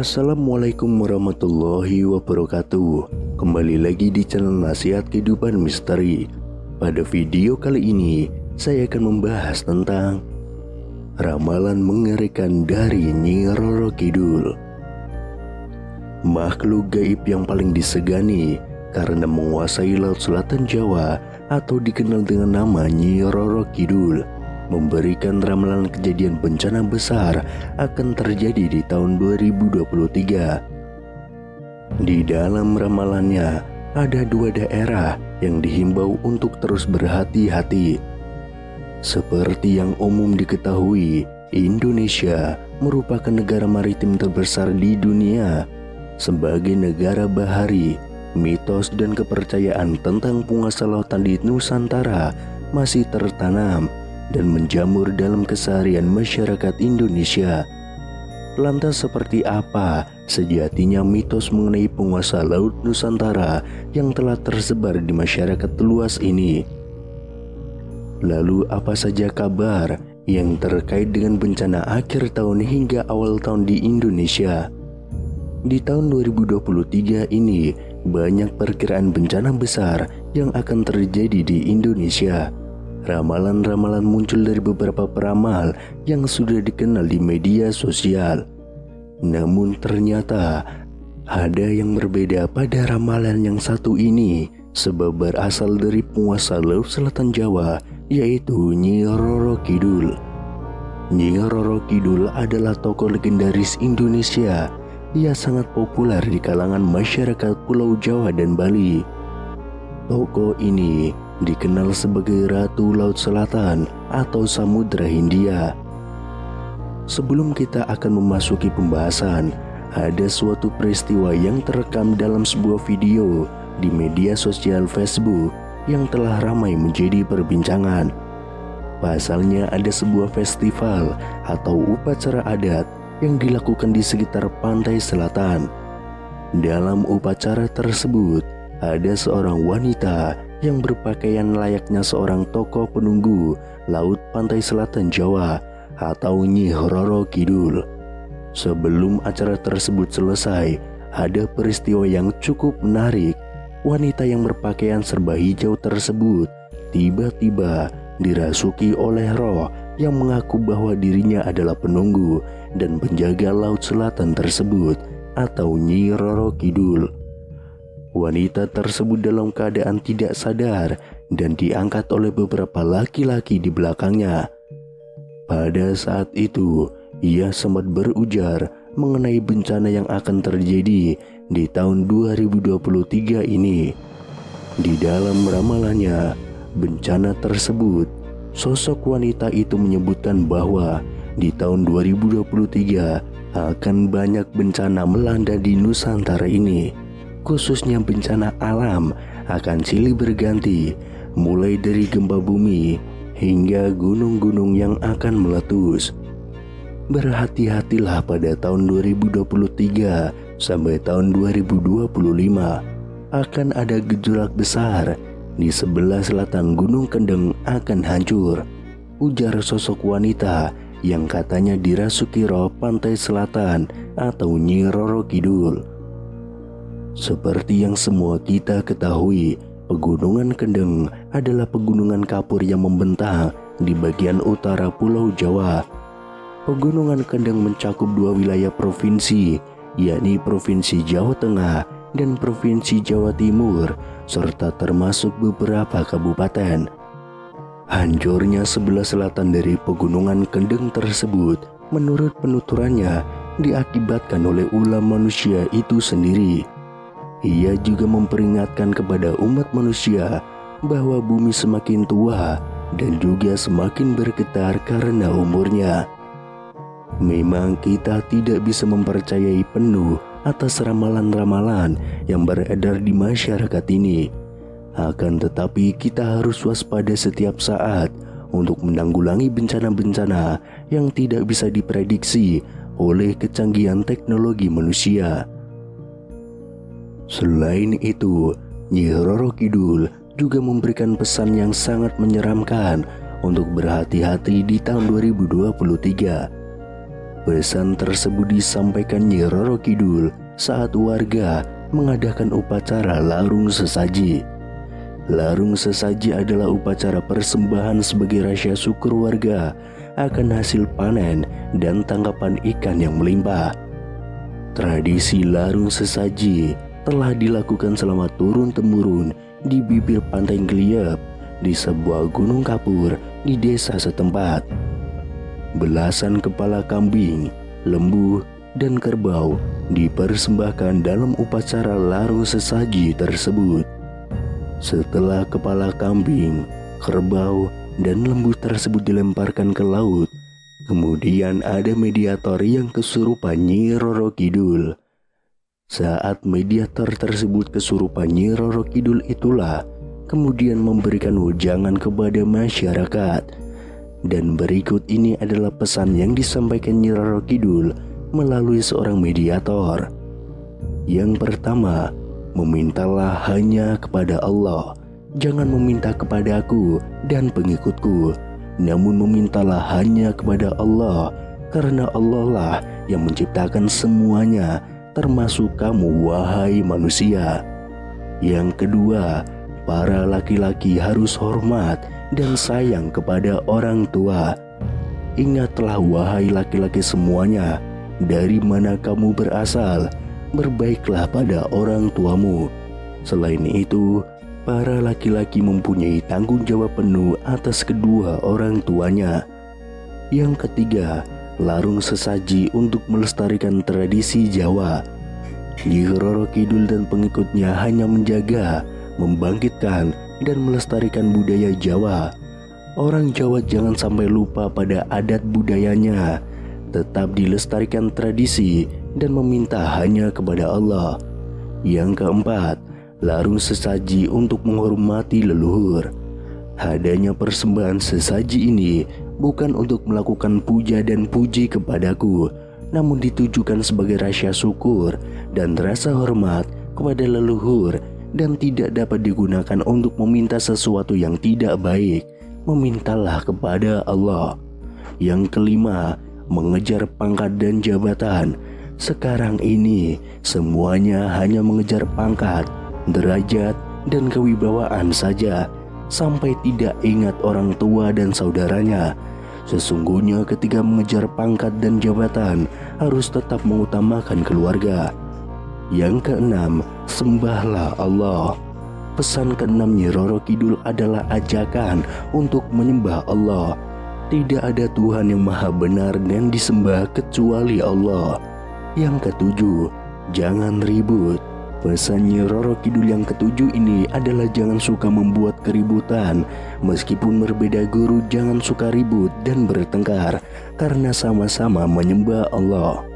Assalamualaikum warahmatullahi wabarakatuh. Kembali lagi di channel Nasihat Kehidupan Misteri. Pada video kali ini saya akan membahas tentang ramalan mengerikan dari Nyi Roro Kidul. Makhluk gaib yang paling disegani karena menguasai laut selatan Jawa atau dikenal dengan nama Nyi Roro Kidul, memberikan ramalan kejadian bencana besar akan terjadi di tahun 2023. Di dalam ramalannya ada dua daerah yang dihimbau untuk terus berhati-hati. Seperti yang umum diketahui, Indonesia merupakan negara maritim terbesar di dunia. Sebagai negara bahari, mitos dan kepercayaan tentang penguasa lautan di Nusantara masih tertanam dan menjamur dalam keseharian masyarakat Indonesia. Lantas seperti apa sejatinya mitos mengenai penguasa laut Nusantara yang telah tersebar di masyarakat luas ini? Lalu apa saja kabar yang terkait dengan bencana akhir tahun hingga awal tahun di Indonesia? Di tahun 2023 ini banyak perkiraan bencana besar yang akan terjadi di Indonesia. Ramalan-ramalan muncul dari beberapa peramal yang sudah dikenal di media sosial. Namun ternyata ada yang berbeda pada ramalan yang satu ini, sebab berasal dari penguasa laut selatan Jawa, yaitu Nyi Roro Kidul. Nyi Roro Kidul adalah tokoh legendaris Indonesia. Ia sangat populer di kalangan masyarakat Pulau Jawa dan Bali. Tokoh ini dikenal sebagai Ratu Laut Selatan atau Samudra Hindia. Sebelum kita akan memasuki pembahasan, ada suatu peristiwa yang terekam dalam sebuah video di media sosial Facebook yang telah ramai menjadi perbincangan. Pasalnya ada sebuah festival atau upacara adat yang dilakukan di sekitar pantai selatan. Dalam upacara tersebut, ada seorang wanita yang berpakaian layaknya seorang tokoh penunggu laut pantai selatan Jawa atau Nyi Roro Kidul. Sebelum acara tersebut selesai, ada peristiwa yang cukup menarik. Wanita yang berpakaian serba hijau tersebut tiba-tiba dirasuki oleh roh yang mengaku bahwa dirinya adalah penunggu dan penjaga laut selatan tersebut atau Nyi Roro Kidul. Wanita tersebut dalam keadaan tidak sadar dan diangkat oleh beberapa laki-laki di belakangnya. Pada saat itu, ia sempat berujar mengenai bencana yang akan terjadi di tahun 2023 ini. Di dalam ramalannya, bencana tersebut, sosok wanita itu menyebutkan bahwa di tahun 2023 akan banyak bencana melanda di Nusantara ini. Khususnya bencana alam akan silih berganti, mulai dari gempa bumi hingga gunung-gunung yang akan meletus. Berhati-hatilah pada tahun 2023 sampai tahun 2025 akan ada gejolak besar. Di sebelah selatan Gunung Kendeng akan hancur, ujar sosok wanita yang katanya dirasuki roh pantai selatan atau Nyi Roro Kidul. Seperti yang semua kita ketahui, Pegunungan Kendeng adalah pegunungan kapur yang membentang di bagian utara Pulau Jawa. Pegunungan Kendeng mencakup dua wilayah provinsi, yakni Provinsi Jawa Tengah dan Provinsi Jawa Timur, serta termasuk beberapa kabupaten. Hancurnya sebelah selatan dari Pegunungan Kendeng tersebut, menurut penuturannya, diakibatkan oleh ulah manusia itu sendiri. Ia juga memperingatkan kepada umat manusia bahwa bumi semakin tua dan juga semakin bergetar karena umurnya. Memang kita tidak bisa mempercayai penuh atas ramalan-ramalan yang beredar di masyarakat ini. Akan tetapi kita harus waspada setiap saat untuk menanggulangi bencana-bencana yang tidak bisa diprediksi oleh kecanggihan teknologi manusia. Selain itu, Nyi Roro Kidul juga memberikan pesan yang sangat menyeramkan untuk berhati-hati di tahun 2023. Pesan tersebut disampaikan Nyi Roro Kidul saat warga mengadakan upacara larung sesaji. Larung sesaji adalah upacara persembahan sebagai rasa syukur warga akan hasil panen dan tangkapan ikan yang melimpah. Tradisi larung sesaji telah dilakukan selama turun-temurun di bibir pantai Gliep di sebuah gunung kapur di desa setempat. Belasan kepala kambing, lembu, dan kerbau dipersembahkan dalam upacara larung sesaji tersebut. Setelah kepala kambing, kerbau, dan lembu tersebut dilemparkan ke laut, kemudian ada mediator yang kesurupan Nyi Roro Kidul. Saat mediator tersebut kesurupan Nyi Roro Kidul itulah kemudian memberikan wejangan kepada masyarakat. Dan berikut ini adalah pesan yang disampaikan Nyi Roro Kidul melalui seorang mediator. Yang pertama, memintalah hanya kepada Allah. Jangan meminta kepada aku dan pengikutku, namun memintalah hanya kepada Allah, karena Allah lah yang menciptakan semuanya, termasuk kamu wahai manusia. Yang kedua, para laki-laki harus hormat dan sayang kepada orang tua. Ingatlah wahai laki-laki semuanya, dari mana kamu berasal, berbaiklah pada orang tuamu. Selain itu, para laki-laki mempunyai tanggung jawab penuh atas kedua orang tuanya. Yang ketiga, larung sesaji untuk melestarikan tradisi Jawa. Nyi Roro Kidul dan pengikutnya hanya menjaga, membangkitkan, dan melestarikan budaya Jawa. Orang Jawa jangan sampai lupa pada adat budayanya, tetap dilestarikan tradisi dan meminta hanya kepada Allah. Yang keempat, larung sesaji untuk menghormati leluhur. Adanya persembahan sesaji ini bukan untuk melakukan puja dan puji kepadaku, namun ditujukan sebagai rasa syukur dan rasa hormat kepada leluhur, dan tidak dapat digunakan untuk meminta sesuatu yang tidak baik. Memintalah kepada Allah. Yang kelima, mengejar pangkat dan jabatan. Sekarang ini semuanya hanya mengejar pangkat, derajat, dan kewibawaan saja, sampai tidak ingat orang tua dan saudaranya. Sesungguhnya ketika mengejar pangkat dan jabatan, harus tetap mengutamakan keluarga. Yang keenam, sembahlah Allah. Pesan keenam Nyi Roro Kidul adalah ajakan untuk menyembah Allah. Tidak ada Tuhan yang maha benar dan disembah kecuali Allah. Yang ketujuh, jangan ribut. Pesan Nyi Roro Kidul yang ketujuh ini adalah jangan suka membuat keributan. Meskipun berbeda guru, jangan suka ribut dan bertengkar, karena sama-sama menyembah Allah.